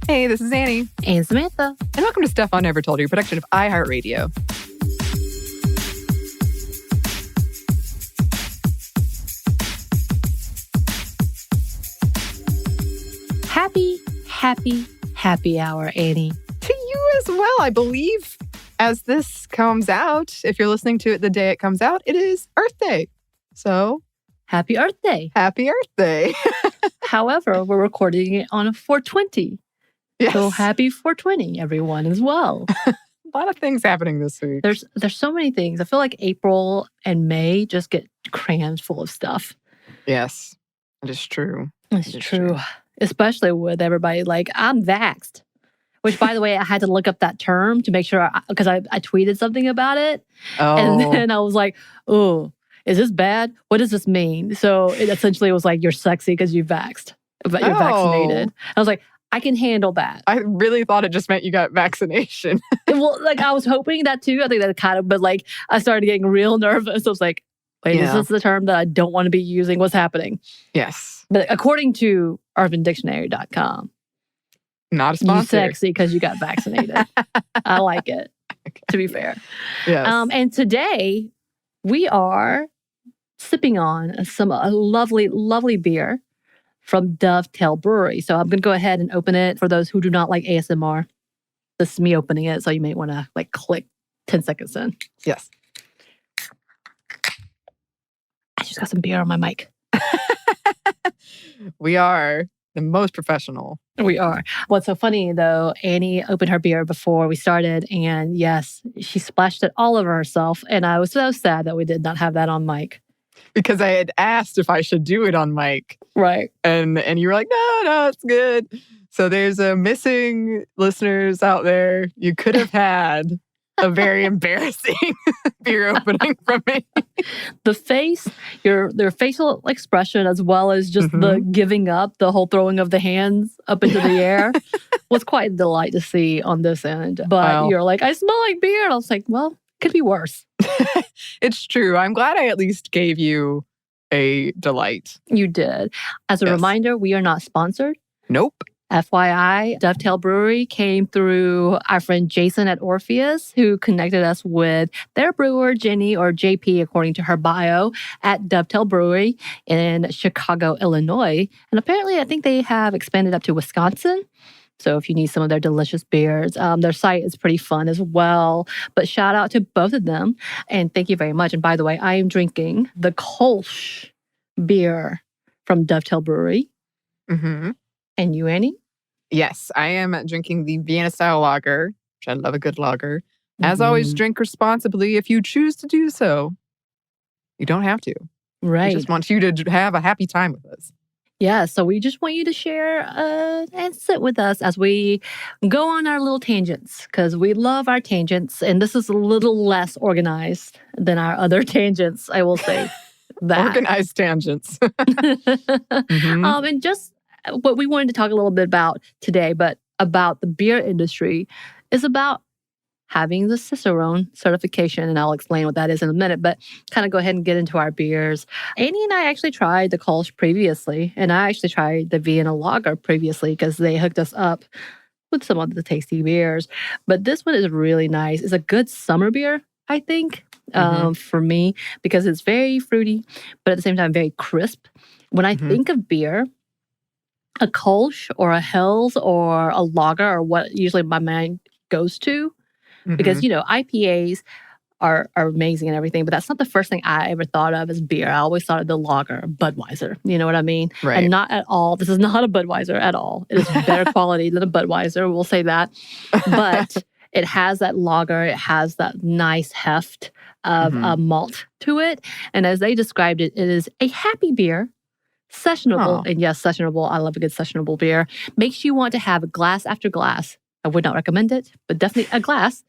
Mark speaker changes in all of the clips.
Speaker 1: Hey, this is Anney
Speaker 2: and Samantha.
Speaker 1: And welcome to Stuff I Never Told You, a production of iHeartRadio.
Speaker 2: Happy hour, Anney.
Speaker 1: To you as well, I believe. As this comes out, if you're listening to it the day it comes out, it is Earth Day. So,
Speaker 2: Happy Earth Day.
Speaker 1: Happy Earth Day.
Speaker 2: However, we're recording it on a 420.
Speaker 1: Yes.
Speaker 2: So happy 420, everyone, as well.
Speaker 1: A lot of things happening this week.
Speaker 2: There's so many things. I feel like April and May just get crammed full of stuff.
Speaker 1: Yes, it is true.
Speaker 2: It's true. Especially with everybody like, I'm vaxxed. Which, by the way, I had to look up that term to make sure, because I tweeted something about it.
Speaker 1: Oh.
Speaker 2: And then I was like, oh, is this bad? What does this mean? So it essentially was like, you're sexy because you're vaxxed. But you're vaccinated. I was like, I can handle that.
Speaker 1: I really thought it just meant you got vaccination.
Speaker 2: Well, like I was hoping that too. I think that kind of, but like I started getting real nervous. I was like, wait, is this the term that I don't want to be using? What's happening?
Speaker 1: Yes.
Speaker 2: But according to UrbanDictionary.com,
Speaker 1: not a sponsor.
Speaker 2: You sexy because you got vaccinated. I like it, to be fair.
Speaker 1: Yes.
Speaker 2: And today we are sipping on a lovely, lovely beer from Dovetail Brewery. So I'm going to go ahead and open it for those who do not like ASMR. This is me opening it, so you may want to like click 10 seconds in.
Speaker 1: Yes.
Speaker 2: I just got some beer on my mic.
Speaker 1: We are the most professional.
Speaker 2: We are. What's so funny, though, Anney opened her beer before we started, and yes, she splashed it all over herself, and I was so sad that we did not have that on mic.
Speaker 1: Because I had asked if I should do it on mic.
Speaker 2: Right.
Speaker 1: And you were like, no, it's good. So there's a missing listeners out there. You could have had a very embarrassing beer opening from me.
Speaker 2: The face, their facial expression, as well as just the giving up, the whole throwing of the hands up into the air was quite a delight to see on this end. But you're like, I smell like beer. And I was like, well, could be worse.
Speaker 1: It's true. I'm glad I at least gave you a delight.
Speaker 2: You did. As a reminder, we are not sponsored.
Speaker 1: Nope.
Speaker 2: FYI, Dovetail Brewery came through our friend Jason at Orpheus, who connected us with their brewer, Jenny, or JP, according to her bio, at Dovetail Brewery in Chicago, Illinois. And apparently, I think they have expanded up to Wisconsin. So if you need some of their delicious beers, their site is pretty fun as well. But shout out to both of them. And thank you very much. And by the way, I am drinking the Kolsch beer from Dovetail Brewery.
Speaker 1: Mm-hmm.
Speaker 2: And you, Anney?
Speaker 1: Yes, I am drinking the Vienna-style lager, which I love a good lager. As always, drink responsibly if you choose to do so. You don't have to.
Speaker 2: Right.
Speaker 1: We just want you to have a happy time with us.
Speaker 2: Yeah, so we just want you to share and sit with us as we go on our little tangents, because we love our tangents, and this is a little less organized than our other tangents, I will say that.
Speaker 1: Organized tangents.
Speaker 2: And just what we wanted to talk a little bit about today, but about the beer industry, is about having the Cicerone certification, and I'll explain what that is in a minute, but kind of go ahead and get into our beers. Anney and I actually tried the Kolsch previously, and I actually tried the Vienna Lager previously because they hooked us up with some of the tasty beers. But this one is really nice. It's a good summer beer, I think, for me, because it's very fruity, but at the same time, very crisp. When I think of beer, a Kolsch or a Helles or a lager are what usually my mind goes to. Because, IPAs are amazing and everything, but that's not the first thing I ever thought of as beer. I always thought of the lager, Budweiser. You know what I mean?
Speaker 1: Right.
Speaker 2: And not at all. This is not a Budweiser at all. It is better quality than a Budweiser. We'll say that. But it has that lager. It has that nice heft of malt to it. And as they described it, it is a happy beer. Sessionable. And yes, sessionable. I love a good sessionable beer. Makes you want to have a glass after glass. I would not recommend it, but definitely a glass.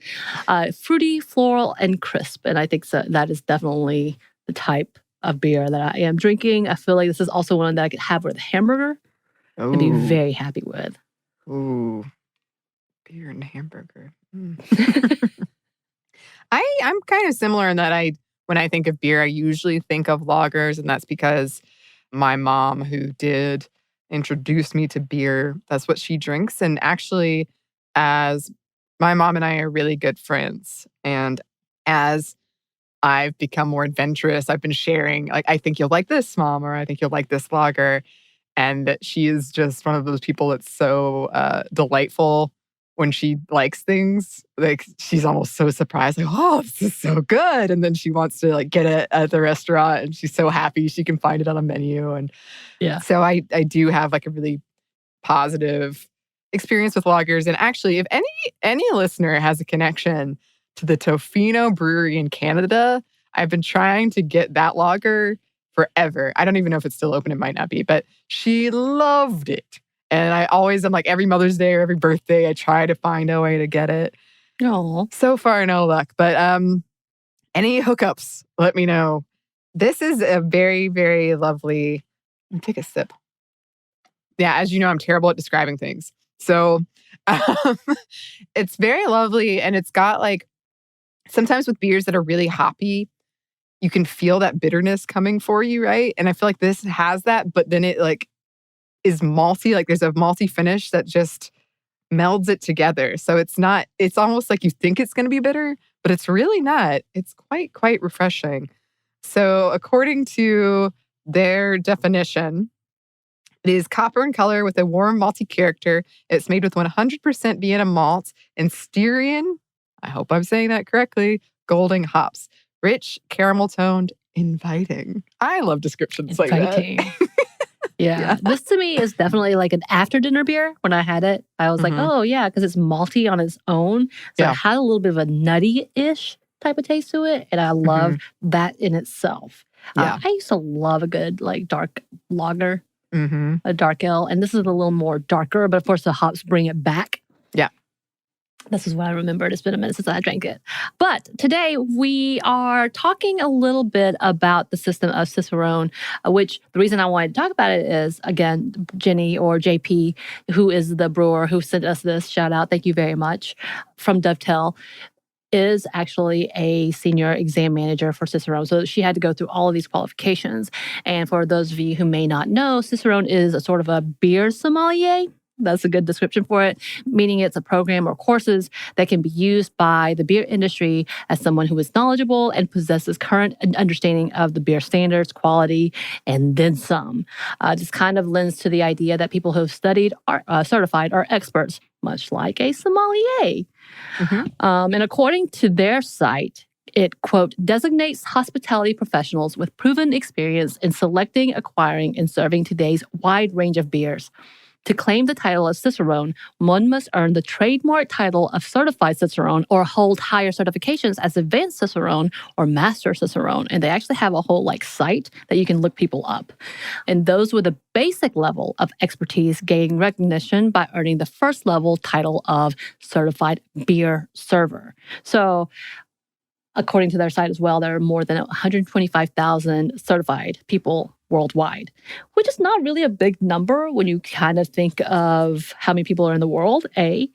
Speaker 2: Fruity, floral, and crisp. And I think that is definitely the type of beer that I am drinking. I feel like this is also one that I could have with a hamburger and be very happy with.
Speaker 1: Ooh, beer and hamburger. I'm kind of similar in that when I think of beer, I usually think of lagers, and that's because my mom, who did introduced me to beer. That's what she drinks. And actually, as my mom and I are really good friends, and as I've become more adventurous, I've been sharing, like, I think you'll like this, Mom, or I think you'll like this lager. And she is just one of those people that's so delightful when she likes things. Like, she's almost so surprised, like, oh, this is so good. And then she wants to like get it at the restaurant, and she's so happy she can find it on a menu. And
Speaker 2: Yeah.
Speaker 1: so I do have like a really positive experience with lagers. And actually, if any listener has a connection to the Tofino Brewery in Canada, I've been trying to get that lager forever. I don't even know if it's still open. It might not be, but she loved it. And I always am like, every Mother's Day or every birthday, I try to find a way to get it.
Speaker 2: Oh,
Speaker 1: So far, no luck. But any hookups, let me know. This is a very, very lovely. Let me take a sip. Yeah, as you know, I'm terrible at describing things. So it's very lovely. And it's got like, sometimes with beers that are really hoppy, you can feel that bitterness coming for you, right? And I feel like this has that, but then it like is malty. Like there's a malty finish that just melds it together. So it's almost like you think it's going to be bitter, but it's really not. It's quite refreshing. So according to their definition, it is copper in color with a warm malty character. It's made with 100% Vienna malt and Styrian, I hope I'm saying that correctly, Golding hops. Rich, caramel toned, inviting. I love descriptions like that.
Speaker 2: Yeah. This to me is definitely like an after dinner beer. When I had it, I was like, oh yeah, because it's malty on its own. So it had a little bit of a nutty-ish type of taste to it. And I love that in itself. I used to love a good like dark lager, a dark ale. And this is a little more darker, but of course the hops bring it back. Yeah. This is what I remembered. It's been a minute since I drank it. But today we are talking a little bit about the system of Cicerone, which the reason I wanted to talk about it is, again, Jenny or JP, who is the brewer who sent us this, shout out, thank you very much, from Dovetail, is actually a senior exam manager for Cicerone. So she had to go through all of these qualifications. And for those of you who may not know, Cicerone is a sort of a beer sommelier. That's a good description for it, meaning it's a program or courses that can be used by the beer industry as someone who is knowledgeable and possesses current understanding of the beer standards, quality, and then some. This kind of lends to the idea that people who have studied are certified are experts, much like a sommelier. And according to their site, it, quote, designates hospitality professionals with proven experience in selecting, acquiring, and serving today's wide range of beers. To claim the title of Cicerone, one must earn the trademark title of Certified Cicerone or hold higher certifications as Advanced Cicerone or Master Cicerone. And they actually have a whole like site that you can look people up. And those with a basic level of expertise gain recognition by earning the first level title of Certified Beer Server. So according to their site as well, there are more than 125,000 certified people worldwide, which is not really a big number when you kind of think of how many people are in the world, A,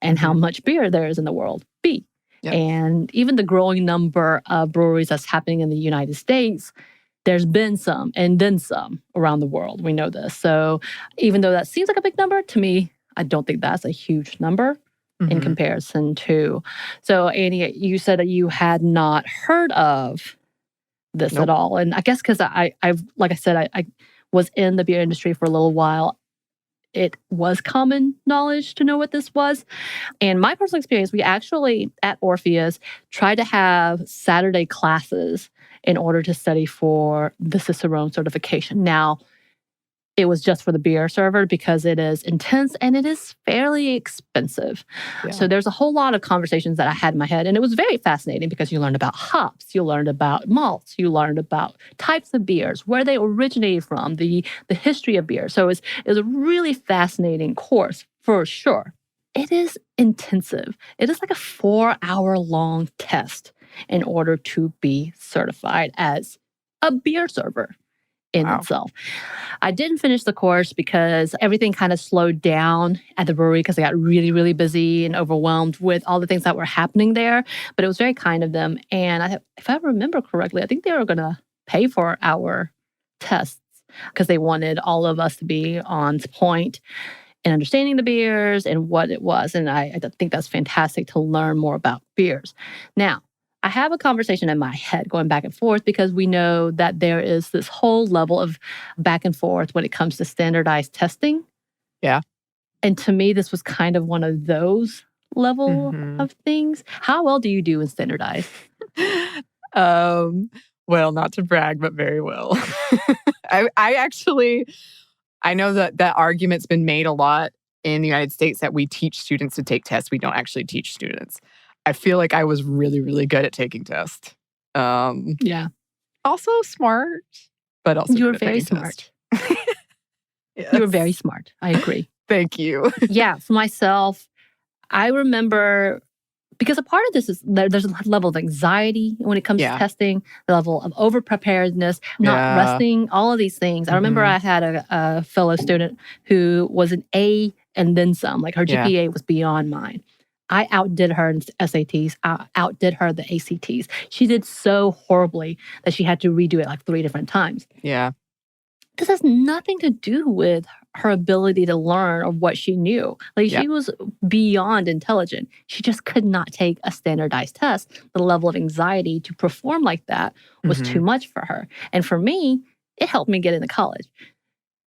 Speaker 2: and how much beer there is in the world, B. And even the growing number of breweries that's happening in the United States, there's been some and then some around the world. We know this. So even though that seems like a big number, to me, I don't think that's a huge number in comparison to. So Anney, you said that you had not heard of this at all. And I guess because I've like I said, I was in the beer industry for a little while. It was common knowledge to know what this was. And my personal experience, we actually at Orpheus tried to have Saturday classes in order to study for the Cicerone certification. Now, it was just for the beer server because it is intense and it is fairly expensive. So there's a whole lot of conversations that I had in my head. And it was very fascinating because you learned about hops, you learned about malts, you learned about types of beers, where they originated from, the history of beer. So it was a really fascinating course for sure. It is intensive. It is like a 4-hour-long test in order to be certified as a beer server in itself. I didn't finish the course because everything kind of slowed down at the brewery because I got really, really busy and overwhelmed with all the things that were happening there. But it was very kind of them. And if I remember correctly, I think they were going to pay for our tests because they wanted all of us to be on point in understanding the beers and what it was. And I think that's fantastic to learn more about beers. Now, I have a conversation in my head going back and forth because we know that there is this whole level of back and forth when it comes to standardized testing.
Speaker 1: Yeah.
Speaker 2: And to me, this was kind of one of those level of things. How well do you do in standardized?
Speaker 1: Well, not to brag, but very well. I know that argument's been made a lot in the United States that we teach students to take tests. We don't actually teach students. I feel like I was really, really good at taking tests.
Speaker 2: Yeah.
Speaker 1: Also smart, but also
Speaker 2: you were very smart.
Speaker 1: Yes.
Speaker 2: You were very smart. I agree.
Speaker 1: Thank you.
Speaker 2: Yeah, for myself, I remember, because a part of this is there's a level of anxiety when it comes to testing, the level of over-preparedness, not resting, all of these things. I remember I had a fellow student who was an A and then some. Like her GPA was beyond mine. I outdid her in SATs. I outdid her the ACTs. She did so horribly that she had to redo it like 3 different times.
Speaker 1: Yeah.
Speaker 2: This has nothing to do with her ability to learn or what she knew. Like she was beyond intelligent. She just could not take a standardized test. The level of anxiety to perform like that was too much for her. And for me, it helped me get into college.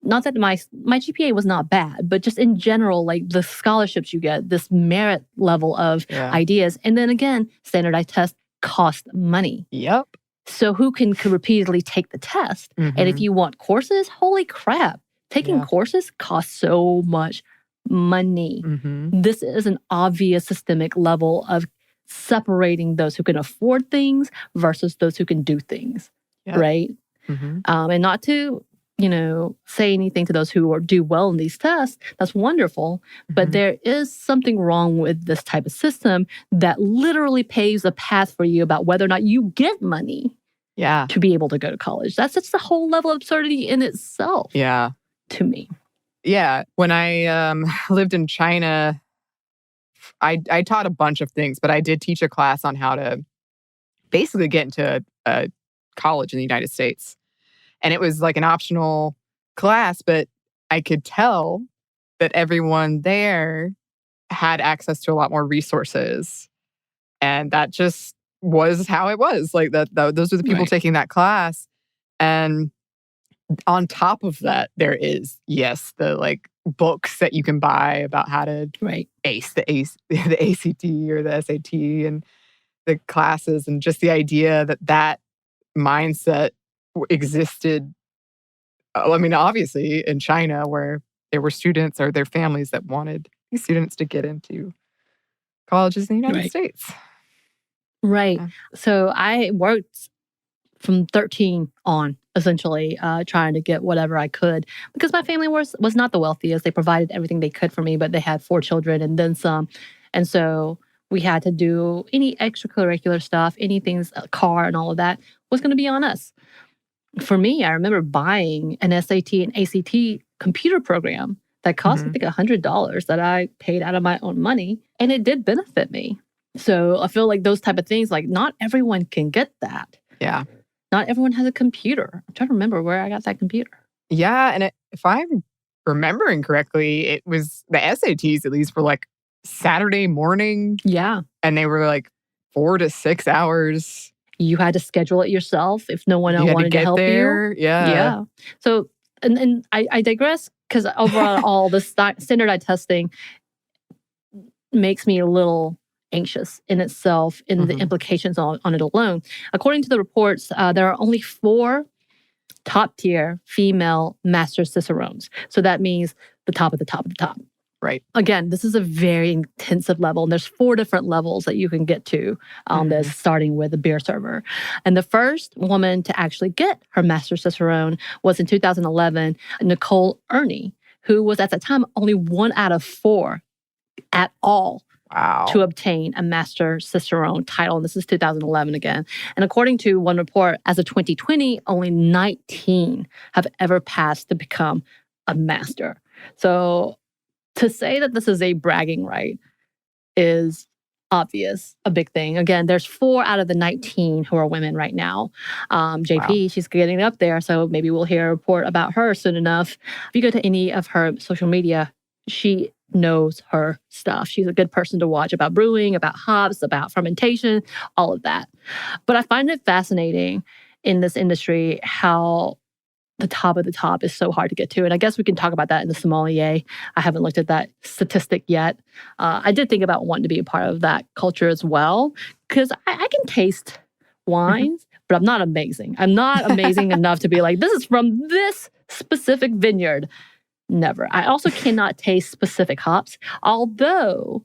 Speaker 2: Not that my GPA was not bad, but just in general, like the scholarships you get, this merit level of ideas. And then again, standardized tests cost money.
Speaker 1: Yep.
Speaker 2: So who can repeatedly take the test? And if you want courses, holy crap. Taking courses costs so much money. This is an obvious systemic level of separating those who can afford things versus those who can do things, right? And not to, say anything to those who do well in these tests. That's wonderful. But there is something wrong with this type of system that literally paves a path for you about whether or not you get money to be able to go to college. That's the whole level of absurdity in itself. To me.
Speaker 1: Yeah. When I lived in China, I taught a bunch of things, but I did teach a class on how to basically get into a college in the United States. And it was like an optional class, but I could tell that everyone there had access to a lot more resources. And that just was how it was. Like those are the people taking that class. And on top of that, there is, the like books that you can buy about how to ace the ACT or the SAT and the classes, and just the idea that mindset existed. I mean, obviously in China, where there were students or their families that wanted these students to get into colleges in the United States.
Speaker 2: Right. So I worked from 13 on, essentially, trying to get whatever I could, because my family was not the wealthiest. They provided everything they could for me, but they had 4 children and then some. And so we had to do any extracurricular stuff, anything, a car and all of that was going to be on us. For me, I remember buying an SAT and ACT computer program that cost, I think, $100 that I paid out of my own money, and it did benefit me. So I feel like those type of things, like not everyone can get that.
Speaker 1: Yeah.
Speaker 2: Not everyone has a computer. I'm trying to remember where I got that computer.
Speaker 1: Yeah, and if I'm remembering correctly, it was the SATs, at least, were like Saturday morning.
Speaker 2: Yeah.
Speaker 1: And they were like 4 to 6 hours.
Speaker 2: You had to schedule it yourself if no one else wanted to help
Speaker 1: you.
Speaker 2: Yeah. So, and I digress, because overall, all the standardized testing makes me a little anxious in itself, in the implications on it alone. According to the reports, there are only 4 top-tier female master cicerones. So that means the top of the top of the top.
Speaker 1: Right.
Speaker 2: Again, this is a very intensive level, and there's 4 different levels that you can get to this, starting with a beer server. And the first woman to actually get her master cicerone was in 2011, Nicole Ernie, who was at the time only 1 out of 4 at all to obtain a master cicerone title. And this is 2011 again. And according to one report, as of 2020, only 19 have ever passed to become a master. So to say that this is a bragging right is obvious, a big thing. Again, there's 4 out of the 19 who are women right now. JP, she's getting up there, so maybe we'll hear a report about her soon enough. If you go to any of her social media, she knows her stuff. She's a good person to watch about brewing, about hops, about fermentation, all of that. But I find it fascinating in this industry how the top of the top is so hard to get to. And I guess we can talk about that in the sommelier. I haven't looked at that statistic yet. I did think about wanting to be a part of that culture as well, because I can taste wines, but I'm not amazing. I'm not amazing enough to be like, this is from this specific vineyard. Never. I also cannot taste specific hops, although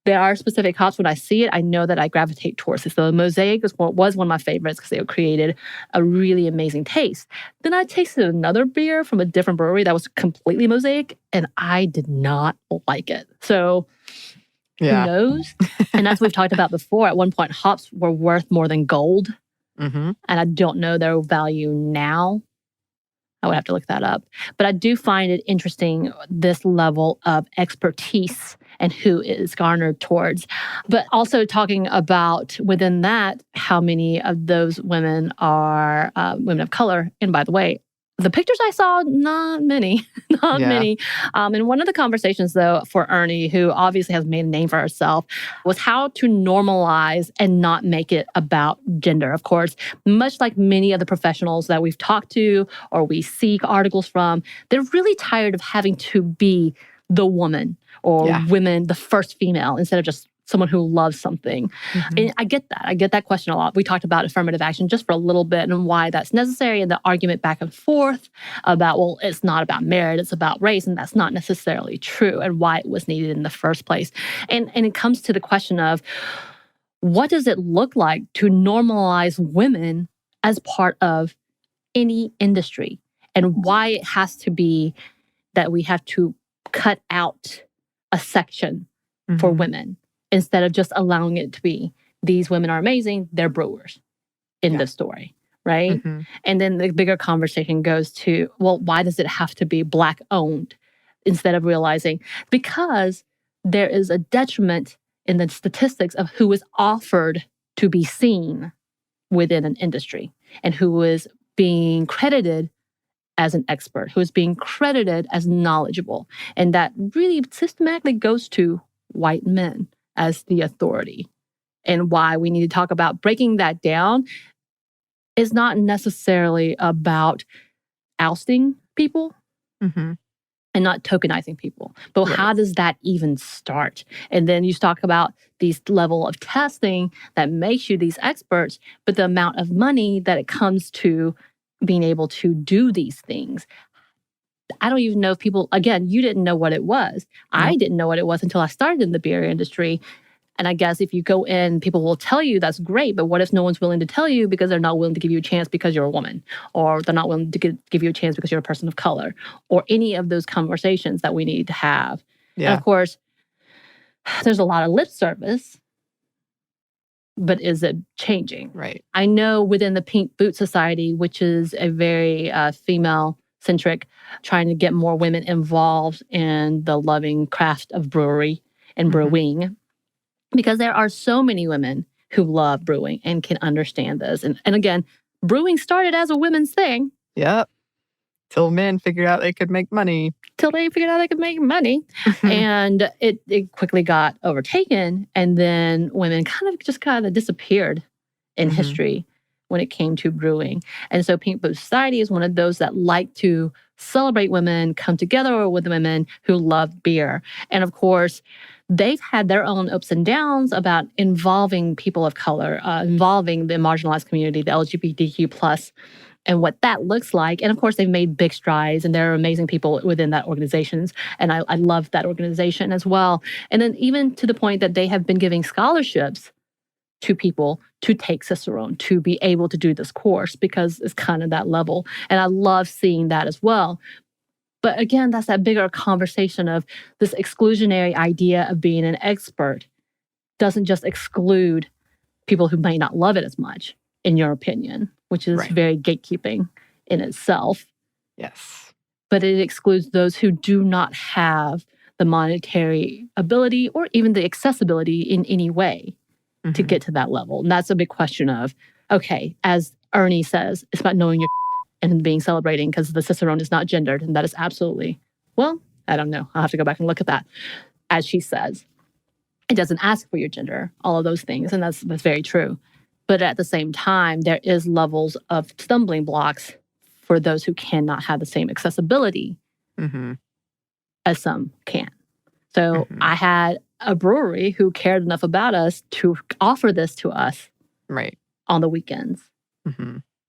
Speaker 2: there are specific hops. When I see it, I know that I gravitate towards it. So the Mosaic was one of my favorites because they created a really amazing taste. Then I tasted another beer from a different brewery that was completely Mosaic, and I did not like it. So who knows? And as we've talked about before, at one point, hops were worth more than gold. And I don't know their value now. I would have to look that up. But I do find it interesting, this level of expertise and who is garnered towards. But also talking about within that, how many of those women are women of color. And by the way, the pictures I saw, not many, not many. And one of the conversations, though, for Ernie, who obviously has made a name for herself, was how to normalize and not make it about gender. Of course, much like many of the professionals that we've talked to or we seek articles from, they're really tired of having to be the woman or women, the first female, instead of just someone who loves something. And I get that. I get that question a lot. We talked about affirmative action just for a little bit and why that's necessary, and the argument back and forth about, well, it's not about merit, it's about race, and that's not necessarily true, and why it was needed in the first place. And it comes to the question of, what does it look like to normalize women as part of any industry, and why it has to be that we have to cut out a section for women, instead of just allowing it to be, these women are amazing, they're brewers in this story, right? And then the bigger conversation goes to, well, why does it have to be Black owned? Instead of realizing, because there is a detriment in the statistics of who is offered to be seen within an industry and who is being credited as an expert, who is being credited as knowledgeable. And that really systematically goes to white men as the authority. And why we need to talk about breaking that down is not necessarily about ousting people and not tokenizing people. But how does that even start? And then you talk about these level of testing that makes you these experts, but the amount of money that it comes to being able to do these things. I don't even know if people, again, you didn't know what it was. I didn't know what it was until I started in the beer industry. And I guess if you go in, people will tell you that's great, but what if no one's willing to tell you because they're not willing to give you a chance because you're a woman, or they're not willing to give you a chance because you're a person of color, or any of those conversations that we need to have. And of course, there's a lot of lip service, but is it changing?
Speaker 1: Right.
Speaker 2: I know within the Pink Boot Society, which is a very female-centric, trying to get more women involved in the loving craft of brewery and brewing, because there are so many women who love brewing and can understand this. And again, brewing started as a women's thing.
Speaker 1: Yep. Till men figured out they could make money.
Speaker 2: And it quickly got overtaken. And then women kind of disappeared in history when it came to brewing. And so Pink Boot Society is one of those that like to celebrate women, come together with women who love beer. And of course, they've had their own ups and downs about involving people of color, involving the marginalized community, the LGBTQ+, and what that looks like. And of course, they've made big strides, and there are amazing people within that organizations. And I love that organization as well. And then even to the point that they have been giving scholarships to people to take Cicerone, to be able to do this course, because it's kind of that level. And I love seeing that as well. But again, that's that bigger conversation of this exclusionary idea of being an expert doesn't just exclude people who may not love it as much, in your opinion, which is very gatekeeping in itself.
Speaker 1: Yes.
Speaker 2: But it excludes those who do not have the monetary ability or even the accessibility in any way to get to that level. And that's a big question of, okay, as Ernie says, it's about knowing your and being celebrating because the Cicerone is not gendered. And that is absolutely, well, I don't know. I'll have to go back and look at that. As she says, it doesn't ask for your gender, all of those things. And that's very true. But at the same time, there is levels of stumbling blocks for those who cannot have the same accessibility as some can. So I had a brewery who cared enough about us to offer this to us on the weekends,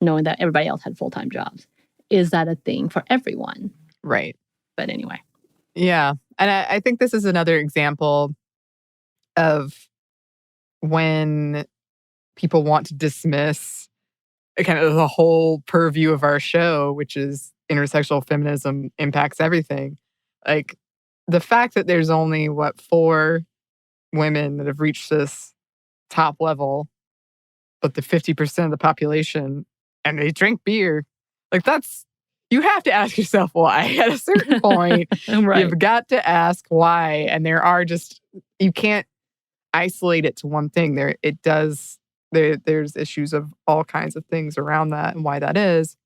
Speaker 2: knowing that everybody else had full-time jobs. Is that a thing for everyone?
Speaker 1: Right.
Speaker 2: But anyway.
Speaker 1: Yeah. And I think this is another example of when people want to dismiss kind of the whole purview of our show, which is intersectional feminism impacts everything. Like the fact that there's only, 4 women that have reached this top level, but the 50% of the population, and they drink beer, like that's, you have to ask yourself why. At a certain point, you've got to ask why. And there are just, you can't isolate it to one thing. There's issues of all kinds of things around that and why that is.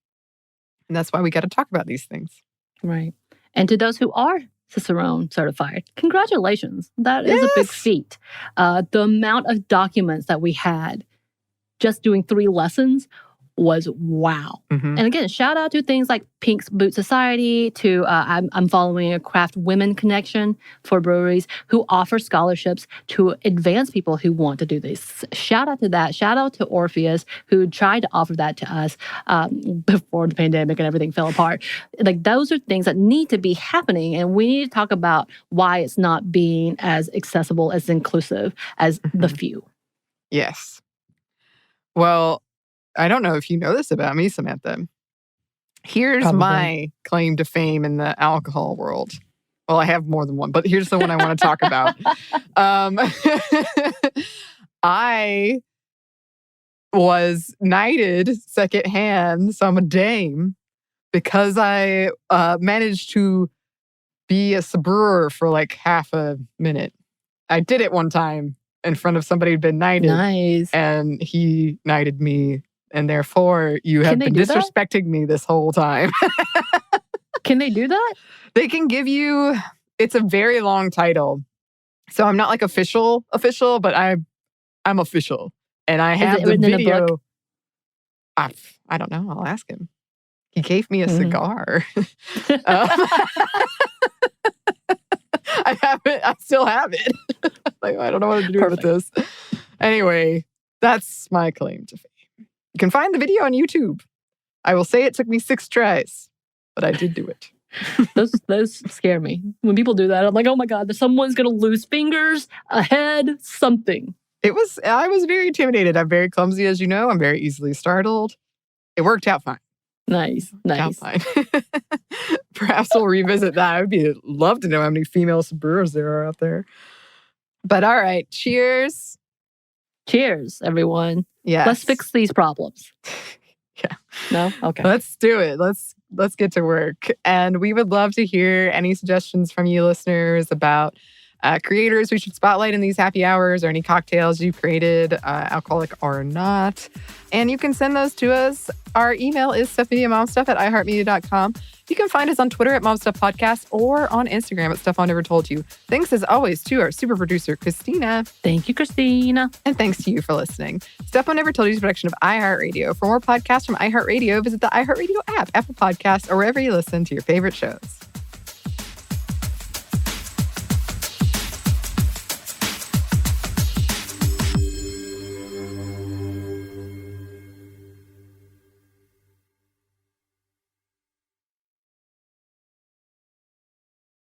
Speaker 1: And that's why we got to talk about these things.
Speaker 2: Right. And to those who are Cicerone certified, congratulations. That is a big feat. The amount of documents that we had just doing 3 lessons was wow. And again, shout out to things like Pink's Boot Society, to I'm following a Craft Women Connection for breweries who offer scholarships to advance people who want to do this. Shout out to that. Shout out to Orpheus, who tried to offer that to us before the pandemic and everything fell apart. Like those are things that need to be happening, and we need to talk about why it's not being as accessible, as inclusive as the few.
Speaker 1: Yes. Well, I don't know if you know this about me, Samantha. Here's my claim to fame in the alcohol world. Well, I have more than one, but here's the one I want to talk about. I was knighted secondhand, so I'm a dame, because I managed to be a brewer for like half a minute. I did it one time in front of somebody who'd been knighted.
Speaker 2: Nice.
Speaker 1: And he knighted me. And therefore, you have been disrespecting me this whole time.
Speaker 2: Can they do that?
Speaker 1: They can give you, it's a very long title. So I'm not like official, but I'm official. And I have the video. I don't know. I'll ask him. He gave me a cigar. I have it. I still have it. Like, I don't know what to do with this. Anyway, that's my claim to fame. You can find the video on YouTube. I will say it took me 6 tries, but I did do it.
Speaker 2: Those scare me. When people do that, I'm like, oh my God, someone's going to lose fingers, a head, something. I
Speaker 1: was very intimidated. I'm very clumsy, as you know. I'm very easily startled. It worked out fine.
Speaker 2: Nice.
Speaker 1: Fine. Perhaps we'll revisit that. I would love to know how many female brewers there are out there. But all right, cheers.
Speaker 2: Cheers, everyone.
Speaker 1: Yes.
Speaker 2: Let's fix these problems.
Speaker 1: Yeah.
Speaker 2: No? Okay.
Speaker 1: Let's do it. Let's get to work. And we would love to hear any suggestions from you listeners about creators we should spotlight in these happy hours, or any cocktails you've created, alcoholic or not. And you can send those to us. Our email is stuffmediamomstuff@iheartmedia.com. You can find us on Twitter at MomStuffPodcast or on Instagram at Stuff I Never Told You. Thanks as always to our super producer, Christina.
Speaker 2: Thank you, Christina.
Speaker 1: And thanks to you for listening. Stuff I Never Told You is a production of iHeartRadio. For more podcasts from iHeartRadio, visit the iHeartRadio app, Apple Podcasts, or wherever you listen to your favorite shows.